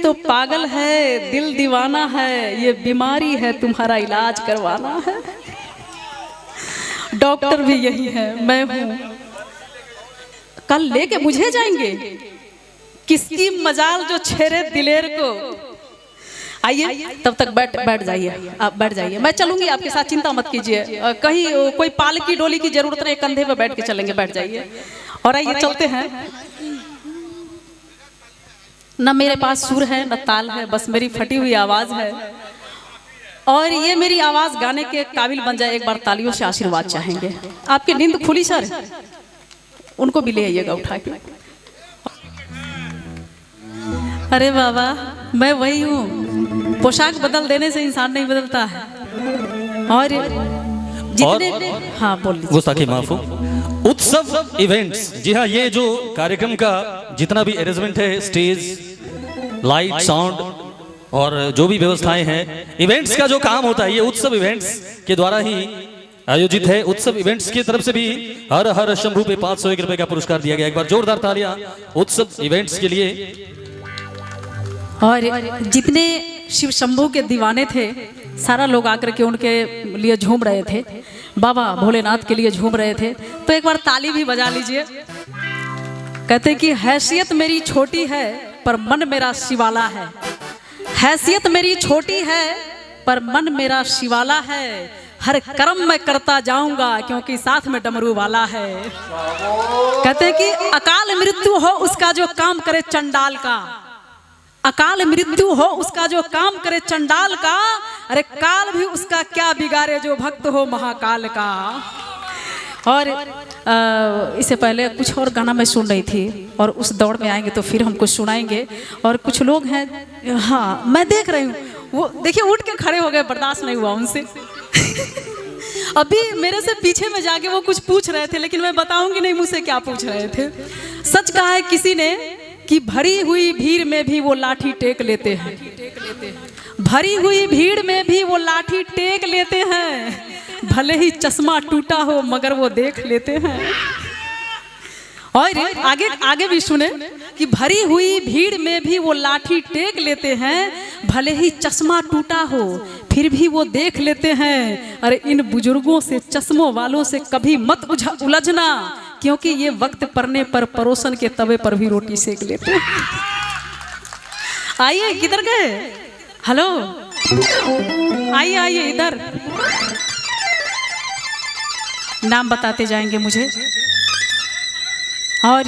तो पागल है, दिल दीवाना है, ये बीमारी है, तुम्हारा इलाज करवाना है। डॉक्टर भी यही है, मैं हूँ। कल लेके मुझे जाएंगे, किसकी मजाल जो छेरे दिलेर को। आइए, तब तक बैठ जाइए, आप बैठ जाइए, मैं चलूंगी आपके साथ, चिंता मत कीजिए। कहीं कोई पालकी डोली की जरूरत नहीं, कंधे पे बैठ के चलेंगे, बैठ जाइए। और आइए चलते हैं। न मेरे पास सुर है न ताल है, बस मेरी फटी हुई आवाज है। और ये मेरी आवाज गाने के काबिल बन जाए, एक बार तालियों से आशीर्वाद चाहेंगे। आपकी नींद खुली सर? उनको भी ले आइएगा उठा के। अरे बाबा, मैं वही हूँ, पोशाक बदल देने से इंसान नहीं बदलता है। और जितने हाँ बोलिए, गुस्ताखी माफ हो। उत्सव इवेंट्स, जी हाँ, ये जो कार्यक्रम का जितना भी अरेंजमेंट है, स्टेज, लाइट, साउंड और जो भी व्यवस्थाएं हैं, इवेंट्स का जो काम होता है, ये उत्सव इवेंट्स के द्वारा ही आयोजित है। उत्सव इवेंट्स की तरफ से भी हर हर शंभू पे 501 रुपए का पुरस्कार दिया गया। एक बार जोरदार तालियां उत्सव इवेंट्स के लिए। और जितने शिव शंभू के दीवाने थे, सारा लोग आकर के उनके लिए झूम रहे थे, बाबा भोलेनाथ के लिए झूम रहे थे। तो एक बार ताली भी बजा लीजिए। कहते कि हैसियत मेरी छोटी है पर मन मेरा शिवाला है, हैसियत मेरी छोटी है पर मन मेरा शिवाला है, हर कर्म मैं करता जाऊंगा क्योंकि साथ में डमरू वाला है। कहते कि अकाल मृत्यु हो उसका जो काम करे चंडाल का, अकाल मृत्यु हो उसका जो काम करे चंडाल का, अरे काल भी उसका क्या बिगाड़े जो भक्त हो महाकाल का। और इससे पहले कुछ और गाना मैं सुन रही थी, और उस दौड़ में आएंगे तो फिर हम कुछ सुनाएंगे। और कुछ लोग हैं, हाँ मैं देख रही हूँ, वो देखिए उठ के खड़े हो गए, बर्दाश्त नहीं हुआ उनसे। अभी मेरे से पीछे में जाके वो कुछ पूछ रहे थे, लेकिन मैं बताऊंगी नहीं मुझसे क्या पूछ रहे थे। सच कहा है किसी ने कि भरी हुई भीड़ में भी वो लाठी टेक लेते हैं, भरी हुई भीड़ में भी वो लाठी टेक लेते हैं, भले ही चश्मा टूटा हो मगर वो देख लेते हैं। और आगे आगे भी सुने कि भरी हुई भीड़ में भी वो लाठी टेक लेते हैं, भले ही चश्मा टूटा हो फिर भी वो देख लेते हैं। अरे इन बुजुर्गों से, चश्मों वालों से कभी मत उलझना, क्योंकि ये वक्त पड़ने पर परोसन के तवे पर भी रोटी सेक लेते हैं। आइए, किधर गए? हेलो, आइए आइए इधर, नाम बताते जाएंगे मुझे। और